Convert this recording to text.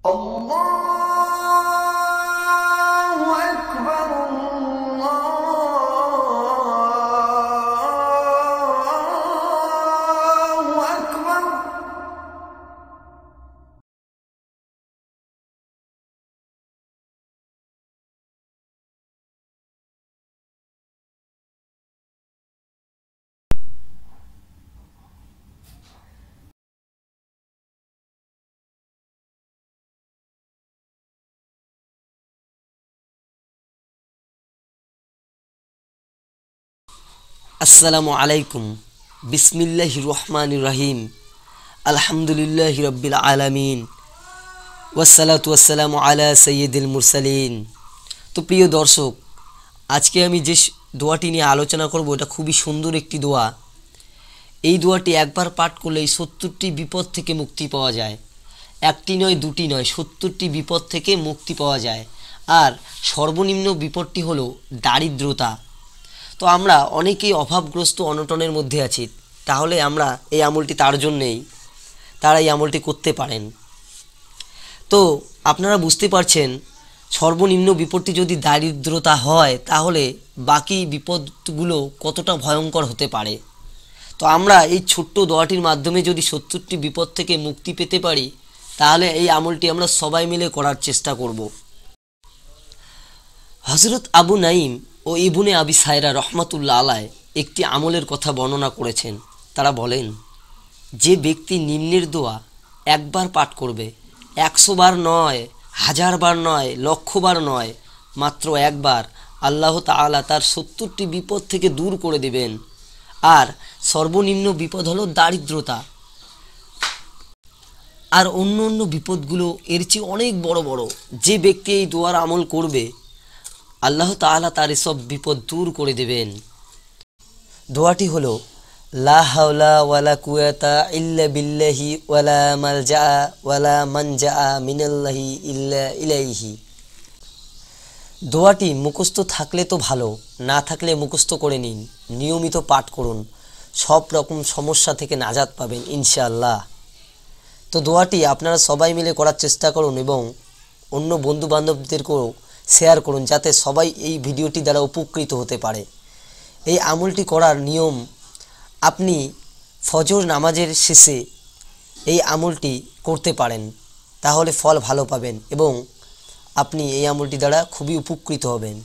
الله أكبر الله أكبر আসসালামু আলাইকুম বিসমিল্লাহির রহমানির রহিম আলহামদুলিল্লাহি রাব্বিল আলামিন ওয়াসসালাতু ওয়াসসালামু আলা সাইয়্যিদিল মুরসালিন। তো প্রিয় দর্শক, আজকে আমি যে দোয়াটি নিয়ে আলোচনা করব এটা খুবই সুন্দর একটি দোয়া। এই দোয়াটি একবার পাঠ করলেই ৭০টি বিপদ থেকে মুক্তি পাওয়া যায়। একটি নয়, দুটি নয়, ৭০টি বিপদ থেকে মুক্তি পাওয়া যায়। আর সর্বনিম্ন বিপদটি হলো দারিদ্রতা। তো আমরা অনেকেই অভাবগ্রস্ত অনটনের মধ্যে আছি, তাহলে আমরা এই আমলটি তার জন্যেই, তারা এই আমলটি করতে পারেন। তো আপনারা বুঝতে পারছেন, সর্বনিম্ন বিপদটি যদি দারিদ্রতা হয় তাহলে বাকি বিপদগুলো কতটা ভয়ঙ্কর হতে পারে। তো আমরা এই ছোট্ট দোয়াটির মাধ্যমে যদি ৭০টি বিপদ থেকে মুক্তি পেতে পারি, তাহলে এই আমলটি আমরা সবাই মিলে করার চেষ্টা করব। হযরত আবু নাঈম ও ইবনে আবি সায়রা রহমাতুল্লাহ আলাইহি একটি আমলের কথা বর্ণনা করেছেন। তারা বলেন, যে ব্যক্তি নিম্নের দোয়া একবার পাঠ করবে, ১০০ বার নয়, ১০০০ বার নয়, লক্ষ বার নয়, মাত্র একবার, আল্লাহ তাআলা তার ৭০টি বিপদ থেকে দূর করে দেবেন। আর সর্বনিম্ন বিপদ হলো দারিদ্রতা। আর অন্য অন্য বিপদগুলো এর চেয়ে অনেক বড় বড়। যে ব্যক্তি এই দোয়ার আমল করবে, আল্লাহ তাআলা তার এসব বিপদ দূর করে দেবেন। দোয়াটি হলো, লা হাওলা ওয়ালা কুওয়াতা ইল্লা বিল্লাহি ওয়ালা মালজা ওয়ালা মানজা মিনাল্লাহি ইল্লা ইলাইহি। দোয়াটি মুখস্থ থাকলে তো ভালো, না থাকলে মুখস্থ করে নিন, নিয়মিত পাঠ করুন, সব রকম সমস্যা থেকে নাজাত পাবেন ইনশাআল্লাহ। তো দোয়াটি আপনারা সবাই মিলে করার চেষ্টা করুন এবং অন্য বন্ধু বান্ধবদেরকেও শেয়ার করুন, যাতে সবাই এই ভিডিওটি দ্বারা উপকৃত হতে পারে। এই আমলটি করার নিয়ম, আপনি ফজর নামাজের শেষে এই আমলটি করতে পারেন, তাহলে ফল ভালো পাবেন এবং আপনি এই আমলটি দ্বারা খুবই উপকৃত হবেন।